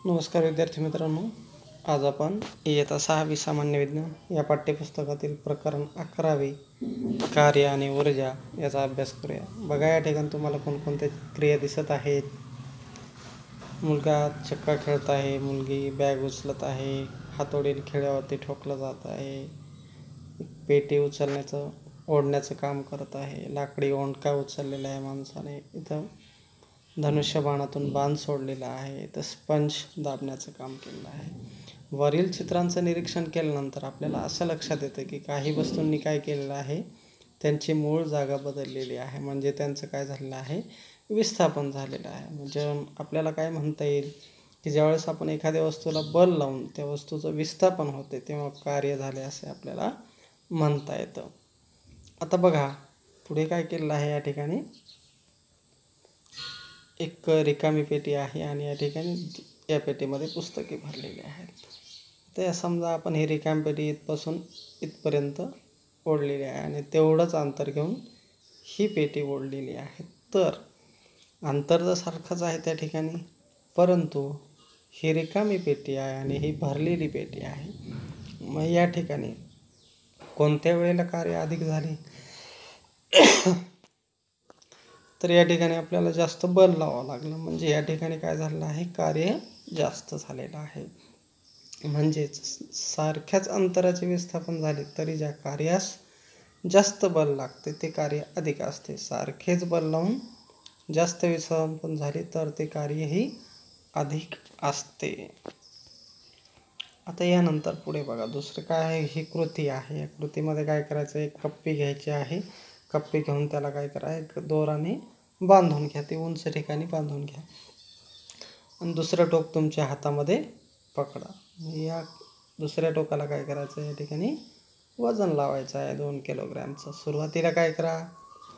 नमस्कार विद्यार्थी मित्रांनो, आज आपण इयत्ता 6वी सामान्य विज्ञान या पाठ्यपुस्तकातील प्रकरण 11वे कार्य आणि ऊर्जा याचा अभ्यास करूया. बघा, या ठिकाणी तुम्हाला कोणकोणत्या क्रिया दिसत आहेत. मुलगा चक्का खेळत आहे, मुलगी बॅग उचलत आहे, हातोडीने खेळ्यावरती ठोकलं जात आहे, पेटी उचलण्याचं ओढण्याचं काम करत आहे, लाकडी ओंडका उचललेला आहे माणसाने, इथं धनुष्यबाणातून बाण सोडलेला आहे, तर स्पंज दाबण्याचं काम केलेलं आहे. वरील चित्रांचं निरीक्षण केल्यानंतर आपल्याला असं लक्षात येतं की काही वस्तूंनी काय केलेलं आहे, त्यांची मूळ जागा बदललेली आहे, म्हणजे त्यांचं काय झालेलं आहे, विस्थापन झालेलं आहे. म्हणजे आपल्याला काय म्हणता येईल की ज्यावेळेस आपण एखाद्या वस्तूला बल लावून त्या वस्तूचं विस्थापन होते तेव्हा कार्य झाले असे आपल्याला म्हणता येतं. आता बघा, पुढे काय केलेलं आहे. या ठिकाणी एक रिकामी पेटी आहे आणि या ठिकाणी या पेटीमध्ये पुस्तके भरलेली आहेत. तर समजा आपण ही रिकामी पेटी इथपासून इथपर्यंत ओढलेली आहे आणि तेवढंच अंतर घेऊन ही पेटी ओढलेली आहे. तर अंतर तर सारखंच आहे त्या ठिकाणी, परंतु ही रिकामी पेटी आहे आणि ही भरलेली पेटी आहे. मग या ठिकाणी कोणत्या वेळेला कार्य अधिक झाले, तर या ठिकाणी आपल्याला जास्त बल लावावं लागलं, म्हणजे या ठिकाणी काय झालेलं आहे, कार्य जास्त झालेलं आहे. म्हणजेच सारख्याच अंतराचे विस्थापन झाले तरी ज्या कार्यास जास्त बल लागते ते कार्य अधिक असते. सारखेच बल लावून जास्त विस्थापन झाले तर ते कार्यही अधिक असते. आता यानंतर पुढे बघा, दुसरं काय आहे, ही कृती आहे. या कृतीमध्ये काय करायचं, एक कप्पी घ्यायची आहे. कप्पी घेऊन त्याला काय करायचं, दोराने बांधून घ्या, ती उंच ठिकाणी बांधून घ्या आणि दुसरं टोक तुमच्या हातामध्ये पकडा. या दुसऱ्या टोकाला काय करायचं, या ठिकाणी वजन लावायचं आहे 2 किलोग्रॅमचं. सुरुवातीला काय करा,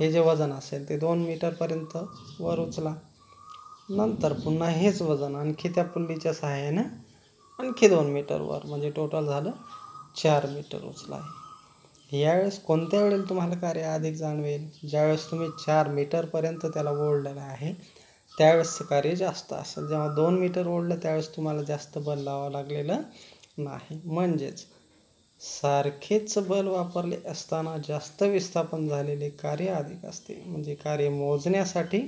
हे जे वजन असेल ते 2 मीटरपर्यंत वर उचला. नंतर पुन्हा हेच वजन आणखी त्या पुल्लीच्या सहाय्याने आणखी 2 मीटर वर, म्हणजे टोटल झालं 4 मीटर उचला. यावेळेस कोणत्या वेळेला तुम्हाला कार्य अधिक जाणवेल, ज्यावेळेस तुम्ही 4 मीटरपर्यंत त्याला ओढलेलं आहे त्यावेळेस कार्य जास्त असेल. जेव्हा 2 मीटर ओढलं त्यावेळेस तुम्हाला जास्त बल लावावं लागलेलं नाही. म्हणजेच सारखेच बल वापरले असताना जास्त विस्थापन झालेले कार्य अधिक असते. म्हणजे कार्य मोजण्यासाठी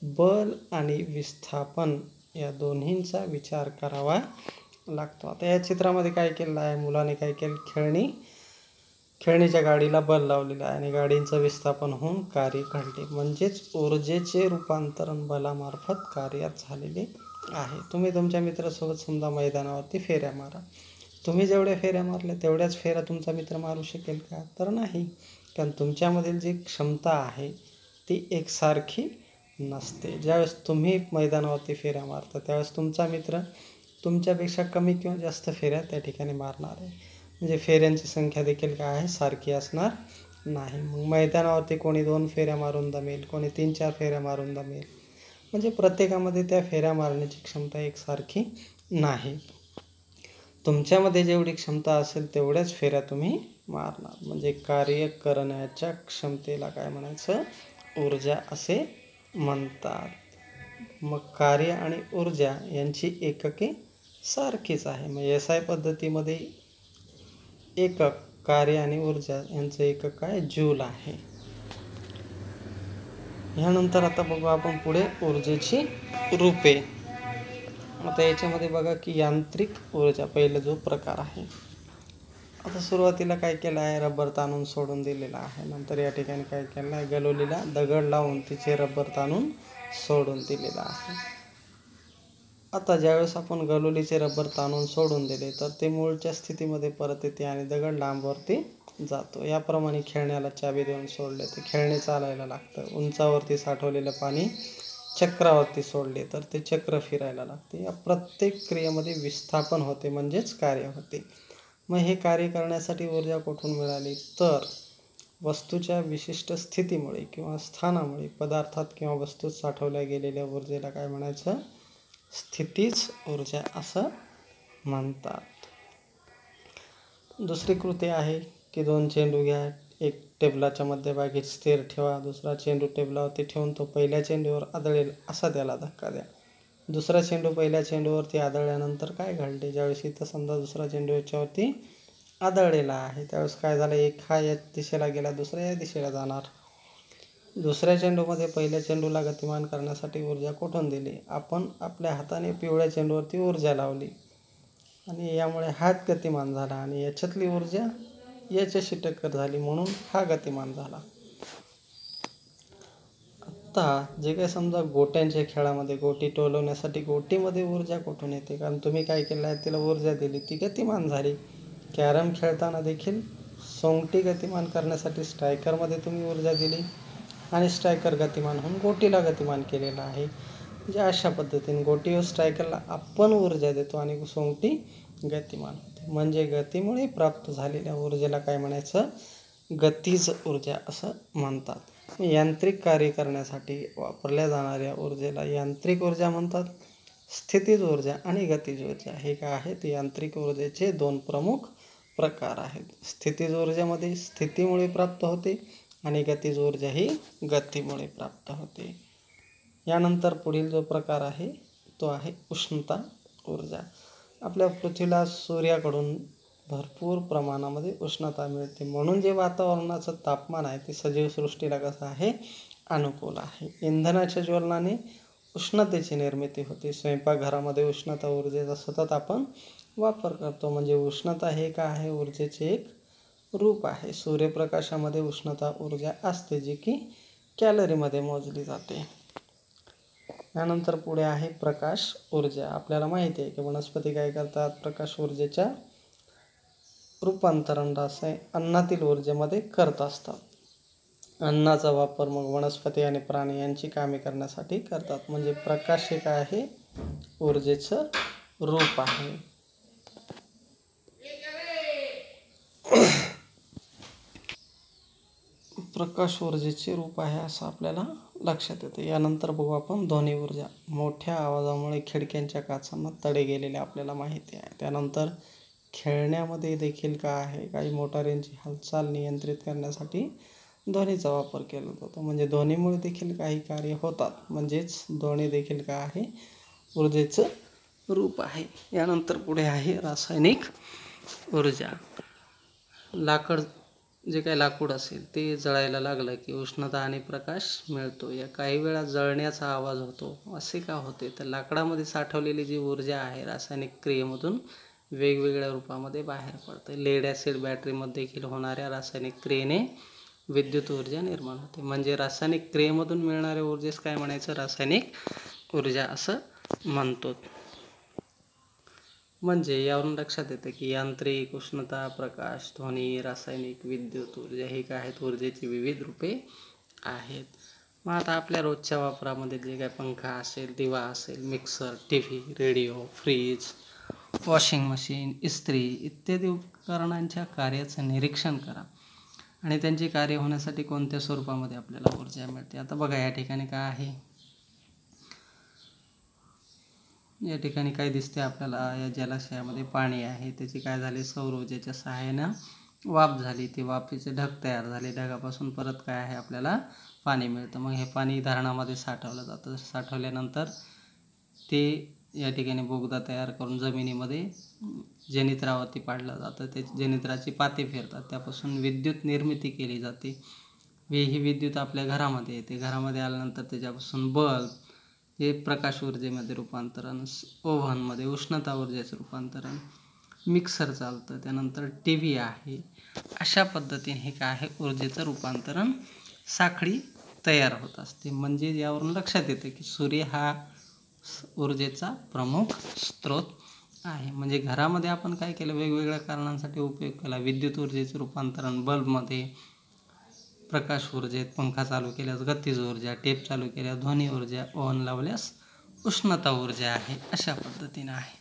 बल आणि विस्थापन या दोन्हींचा विचार करावा लागतो. आता या चित्रामध्ये काय केलेलं आहे, मुलाने काय केलं, खेळणीच्या गाडीला बल लावलेलं आहे आणि गाडीचं विस्थापन होऊन कार्य घडले. म्हणजेच ऊर्जेचे रूपांतरण बलामार्फत कार्यात झालेले आहे. तुम्ही तुमच्या मित्रासोबत समजा मैदानावरती फेऱ्या मारा. तुम्ही जेवढ्या फेऱ्या मारल्या तेवढ्याच फेऱ्या तुमचा मित्र मारू शकेल का, तर नाही. कारण तुमच्यामधील जी क्षमता आहे ती एकसारखी नसते. ज्यावेळेस तुम्ही मैदानावरती फेऱ्या मारता त्यावेळेस तुमचा मित्र तुमच्यापेक्षा कमी किंवा जास्त फेऱ्या त्या ठिकाणी मारणार आहे. म्हणजे फेऱ्यांची संख्या देखील काय आहे, सारखी असणार नाही. मग मैदानावरती कोणी 2 फेऱ्या मारून दमेल, कोणी 3-4 फेऱ्या मारून दमेल. म्हणजे प्रत्येकामध्ये त्या फेऱ्या मारण्याची क्षमता एकसारखी नाही. तुमच्यामध्ये जेवढी क्षमता असेल तेवढ्याच फेऱ्या तुम्ही मारणार. म्हणजे कार्य करण्याच्या क्षमतेला काय म्हणायचं, ऊर्जा असे म्हणतात. मग कार्य आणि ऊर्जा यांची एकके सारखीच आहे. मग SI पद्धतीमध्ये एकक कार्य आणि ऊर्जा यांचं एकक काय, जूल आहे. ह्यानंतर आता बघू आपण पुढे ऊर्जेची रूपे. आता याच्यामध्ये बघा की यांत्रिक ऊर्जा पहिला जो प्रकार आहे. आता सुरुवातीला काय केलं आहे, रबर ताणून सोडून दिलेला आहे. नंतर या ठिकाणी काय केलं आहे, गलोलीला दगड लावून तिचे रबर ताणून सोडून दिलेला आहे. आता ज्यावेळेस आपण गलोलीचे रबर ताणून सोडून दिले तर ते मूळच्या स्थितीमध्ये परत येते आणि दगड लांबवरती जातो. याप्रमाणे खेळण्याला चाबी देऊन सोडले तर खेळणे चालायला लागतं. उंचावरती साठवलेलं पाणी चक्रावरती सोडले तर ते चक्र फिरायला लागते. या प्रत्येक क्रियेमध्ये विस्थापन होते, म्हणजेच कार्य होते. मग हे कार्य करण्यासाठी ऊर्जा कुठून मिळाली, तर वस्तूच्या विशिष्ट स्थितीमुळे किंवा स्थानामुळे पदार्थात किंवा वस्तूत साठवल्या गेलेल्या ऊर्जेला काय म्हणायचं, स्थितीज ऊर्जा असं म्हणतात. दुसरी कृती आहे की 2 चेंडू घ्या, एक टेबलाच्या मध्यभागी स्थिर ठेवा, दुसरा चेंडू टेबलावरती ठेवून तो पहिल्या चेंडूवर आदळेल असा त्याला धक्का द्या. दुसरा चेंडू पहिल्या चेंडूवरती आदळल्यानंतर काय घडले, ज्यावेळेस इथं समजा दुसरा चेंडू याच्यावरती आदळलेला आहे त्यावेळेस काय झालं, एक हा या दिशेला गेला, दुसरा या दिशेला जाणार. दुसऱ्या चेंडूमध्ये पहिल्या चेंडूला गतिमान करण्यासाठी ऊर्जा कुठून दिली, आपण आपल्या हाताने पिवळ्या चेंडूवरती ऊर्जा लावली आणि यामुळे हात गतिमान झाला आणि याच्यातली ऊर्जा याच्याशी टक्कर झाली म्हणून हा गतिमान झाला. आता जे काही समजा गोट्यांच्या खेळामध्ये गोटी टोलवण्यासाठी गोटीमध्ये ऊर्जा कुठून येते, कारण तुम्ही काय केलं आहे, तिला ऊर्जा दिली, ती गतिमान झाली. कॅरम खेळताना देखील सोंगटी गतिमान करण्यासाठी स्ट्रायकरमध्ये तुम्ही ऊर्जा दिली आणि स्ट्रायकर गतिमान होऊन गोटीला गतिमान केलेला आहे. म्हणजे अशा पद्धतीने गोटी व स्ट्रायकरला आपण ऊर्जा देतो आणि सोंगटी गतिमान होते. म्हणजे गतीमुळे प्राप्त झालेल्या ऊर्जेला काय म्हणायचं, गतीज ऊर्जा असं म्हणतात. यांत्रिक कार्य करण्यासाठी वापरल्या जाणाऱ्या ऊर्जेला यांत्रिक ऊर्जा म्हणतात. स्थितीज ऊर्जा आणि गतीज ऊर्जा हे काय आहेत, यांत्रिक ऊर्जेचे दोन प्रमुख प्रकार आहेत. स्थितीज ऊर्जेमध्ये स्थितीमुळे प्राप्त होते आणि गतीज ऊर्जा ही गतीमुळे प्राप्त होते. यानंतर पुढील जो प्रकार आहे तो आहे उष्णता ऊर्जा. आपल्या पृथ्वीला सूर्याकडून भरपूर प्रमाणामध्ये उष्णता मिळते, म्हणून जे वातावरणाचं तापमान आहे ते सजीव सृष्टीला कसं आहे, अनुकूल आहे. इंधनाच्या ज्वलनाने उष्णतेची निर्मिती होते. स्वयंपाकघरामध्ये उष्णता ऊर्जेचा सतत आपण वापर करतो, म्हणजे उष्णता हे काय आहे, ऊर्जेचे एक रूप आहे. सूर्यप्रकाशामध्ये उष्णता ऊर्जा असते जी की कॅलरीमध्ये मोजली जाते. यानंतर पुढे आहे प्रकाश ऊर्जा. आपल्याला माहिती आहे की वनस्पती काय करतात, प्रकाश ऊर्जेच्या रूपांतरण अन्नातील ऊर्जेमध्ये करत असतात. अन्नाचा वापर मग वनस्पती आणि प्राणी यांची कामे करण्यासाठी करतात. म्हणजे प्रकाश हे काय आहे, ऊर्जेचं रूप आहे. प्रकाश ऊर्जेचे रूप आहे असं आपल्याला लक्षात येतं. यानंतर बघू आपण ध्वनी ऊर्जा. मोठ्या आवाजामुळे खिडक्यांच्या काचांना तडे गेलेले आपल्याला माहिती आहे. त्यानंतर खेळण्यामध्ये देखील काय आहे, काही मोटारींची हालचाल नियंत्रित करण्यासाठी ध्वनीचा वापर केला जातो. म्हणजे ध्वनीमुळे देखील काही कार्य होतात, म्हणजेच ध्वनी देखील काय आहे, ऊर्जेचं रूप आहे. यानंतर पुढे आहे रासायनिक ऊर्जा. लाकड जे काही लाकूड असेल ते जळायला लागलं की उष्णता आणि प्रकाश मिळतो. या काही वेळा जळण्याचा आवाज होतो. असे का होते, तर लाकडामध्ये साठवलेली जी ऊर्जा आहे रासायनिक क्रियेमधून वेगवेगळ्या रूपामध्ये बाहेर पडते. लेड ॲसिड बॅटरीमध्ये देखील होणाऱ्या रासायनिक क्रियेने विद्युत ऊर्जा निर्माण होते. म्हणजे रासायनिक क्रियेमधून मिळणाऱ्या ऊर्जेस काय म्हणायचं, रासायनिक ऊर्जा असं म्हणतो. म्हणजे यावरून लक्षात येतं की यांत्रिक, उष्णता, प्रकाश, ध्वनी, रासायनिक, विद्युत ऊर्जा हे काय आहेत, ऊर्जेची विविध रूपे आहेत. मग आता आपल्या रोजच्या वापरामध्ये जे काय पंखा असेल, दिवा असेल, mixer, TV, radio, fridge, washing machine, इस्त्री इत्यादी उपकरणांच्या कार्याचं निरीक्षण करा आणि त्यांचे कार्य होण्यासाठी कोणत्या स्वरूपामध्ये आपल्याला ऊर्जा मिळते. आता बघा या ठिकाणी काय आहे, या ठिकाणी काय दिसते आपल्याला, या जलाशयामध्ये पाणी आहे, त्याची काय झाले, सौर ऊर्जेच्या सहाय्यानं वाफ झाली, ती वाफेचे ढग तयार झाले, ढगापासून परत काय आहे आपल्याला पाणी मिळतं. मग हे पाणी धरणामध्ये साठवलं जातं. साठवल्यानंतर ते या ठिकाणी बोगदा तयार करून जमिनीमध्ये जनित्रावरती पाडलं जातं. ते जनित्राची पाते फिरतात, त्यापासून विद्युत निर्मिती केली जाते. ही विद्युत आपल्या घरामध्ये येते. घरामध्ये आल्यानंतर त्याच्यापासून बल्ब हे प्रकाश ऊर्जेमध्ये रूपांतरण, ओव्हनमध्ये उष्णता ऊर्जेचं रूपांतरण, मिक्सर चालतं, त्यानंतर TV आहे. अशा पद्धतीने हे काय आहे, ऊर्जेचं रूपांतरण साखळी तयार होत असते. म्हणजे यावरून लक्षात येतं की सूर्य हा ऊर्जेचा प्रमुख स्रोत आहे. म्हणजे घरामध्ये आपण काय केलं, वेगवेगळ्या कारणांसाठी उपयोग केला. विद्युत ऊर्जेचं रूपांतरण बल्बमध्ये, प्रकाश ऊर्जेत, पंखा चालू केल्यास गतीज ऊर्जा, टेप चालू केल्यास ध्वनी ऊर्जा, ओव्हन लावल्यास उष्णता ऊर्जा आहे. अशा पद्धतीने आहे.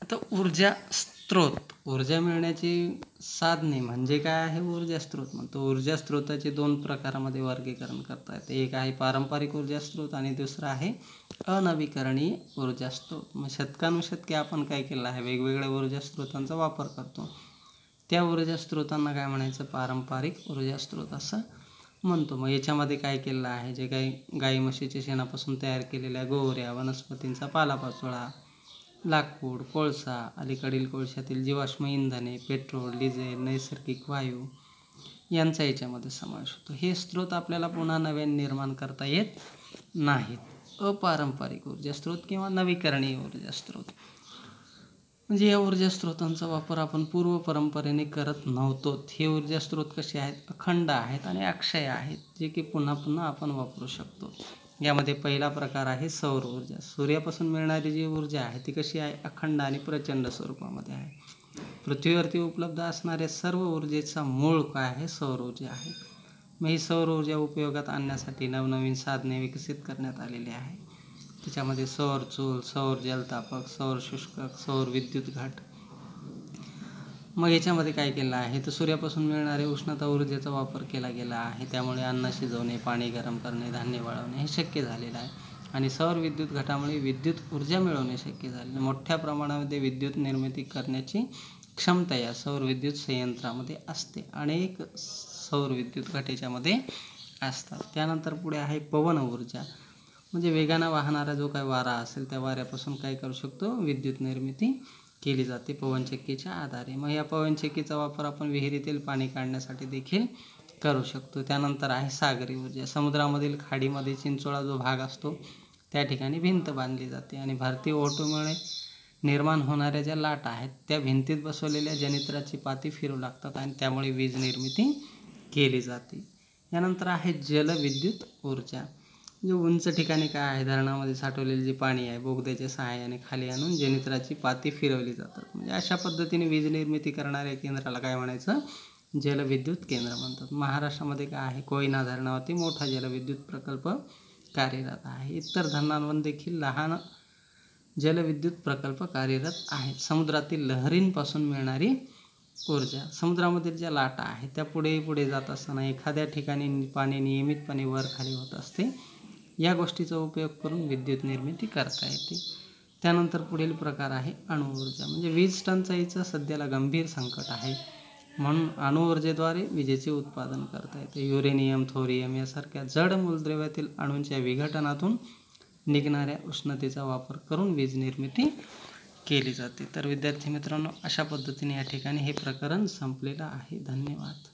आता ऊर्जा स्त्रोत, ऊर्जा मिळण्याची साधने म्हणजे काय आहे, ऊर्जा स्त्रोत म्हणतो. ऊर्जा स्त्रोताचे दोन प्रकारामध्ये वर्गीकरण करता येते. एक आहे पारंपरिक ऊर्जा स्त्रोत आणि दुसरा आहे अनवीकरणीय ऊर्जा स्त्रोत. मग शतकानुशतके आपण काय केलं आहे, वेगवेगळ्या ऊर्जा स्त्रोतांचा वापर करतो. त्या ऊर्जा स्त्रोतांना काय म्हणायचं, पारंपरिक ऊर्जा स्त्रोत असं म्हणतो. मग याच्यामध्ये काय केलेलं आहे, जे काही गाई म्हशीच्या शेणापासून तयार केलेल्या गोवऱ्या, वनस्पतींचा पालापाचोळा, लाकूड, कोळसा, अलीकडील कोळशातील जीवाश्म इंधने, पेट्रोल, डिझेल, नैसर्गिक वायू यांचा याच्यामध्ये समावेश होतो. हे स्रोत आपल्याला पुन्हा नव्याने निर्माण करता येत नाहीत. अपारंपरिक ऊर्जा स्रोत किंवा नवीकरणीय ऊर्जा स्रोत म्हणजे या ऊर्जा स्रोतांचा वापर आपण पूर्व परंपरेने करत नव्हतो. हे ऊर्जा स्रोत कसे आहेत, अखंड आहेत आणि अक्षय आहेत, जे की पुन्हा पुन्हा आपण वापरू शकतो. यामध्ये पहिला प्रकार आहे सौर ऊर्जा. सूर्यापासून मिळणारी जी ऊर्जा आहे ती कशी आहे, अखंड आणि प्रचंड स्वरूपामध्ये आहे. पृथ्वीवरती उपलब्ध असणाऱ्या सर्व ऊर्जेचा मूळ काय आहे, सौर ऊर्जा आहे. मग ही सौर ऊर्जा उपयोगात आणण्यासाठी नवनवीन साधने विकसित करण्यात आलेली आहे. त्याच्यामध्ये सौर चूल, सौर जलतापक, सौर शुष्कक, सौर विद्युत घट. मग याच्यामध्ये काय केलं आहे, तर सूर्यापासून मिळणारे उष्णता ऊर्जेचा वापर केला गेला आहे. त्यामुळे अन्न शिजवणे, पाणी गरम करणे, धान्य वाळवणे हे शक्य झालेलं आहे. आणि सौर विद्युत घटामुळे विद्युत ऊर्जा मिळवणे शक्य झाले. मोठ्या प्रमाणामध्ये विद्युत निर्मिती करण्याची क्षमता या सौर विद्युत संयंत्रामध्ये असते. अनेक सौर विद्युत घट याच्यामध्ये असतात. त्यानंतर पुढे आहे पवन ऊर्जा. म्हणजे वेगानं वाहणारा जो काही वारा असेल त्या वाऱ्यापासून काय करू शकतो, विद्युत निर्मिती केली जाते पवनचक्कीच्या आधारे. मग या पवनचक्कीचा वापर आपण विहिरीतील पाणी काढण्यासाठी देखील करू शकतो. त्यानंतर आहे सागरी ऊर्जा. समुद्रामधील खाडीमध्ये चिंचोळा जो भाग असतो त्या ठिकाणी भिंत बांधली जाते आणि भारतीय ओहोटीमुळे निर्माण होणाऱ्या ज्या लाटा आहेत त्या भिंतीत बसवलेल्या जनित्राची पाती फिरू लागतात आणि त्यामुळे वीज निर्मिती केली जाते. यानंतर आहे जलविद्युत ऊर्जा. जे उंच ठिकाणी काय आहे, धरणामध्ये साठवलेले जे पाणी आहे बोगद्याच्या सहाय्याने खाली आणून जनित्राची पाती फिरवली जातात. म्हणजे अशा पद्धतीने वीज निर्मिती करणाऱ्या केंद्राला काय म्हणायचं, जलविद्युत केंद्र म्हणतात. महाराष्ट्रामध्ये काय आहे, कोयना धरणावरती मोठा जलविद्युत प्रकल्प कार्यरत आहे. इतर धरणांवर देखील लहान जलविद्युत प्रकल्प कार्यरत आहेत. समुद्रातील लहरींपासून मिळणारी ऊर्जा. समुद्रामधील ज्या लाटा आहेत त्या पुढे जात असताना एखाद्या ठिकाणी पाणी नियमितपणे वर खाली होत असते. या गोष्टीचा उपयोग करून विद्युत निर्मिती करता येते. त्यानंतर पुढील प्रकार आहे अणुऊर्जा. म्हणजे वीज टंचाईचं सध्याला गंभीर संकट आहे, म्हणून अणुऊर्जेद्वारे विजेचे उत्पादन करता येते. युरेनियम, थोरियम यासारख्या जड मूलद्रव्यातील अणूंच्या विघटनातून निघणाऱ्या उष्णतेचा वापर करून वीज निर्मिती केली जाते. तर विद्यार्थी मित्रांनो, अशा पद्धतीने या ठिकाणी हे प्रकरण संपलेलं आहे. धन्यवाद.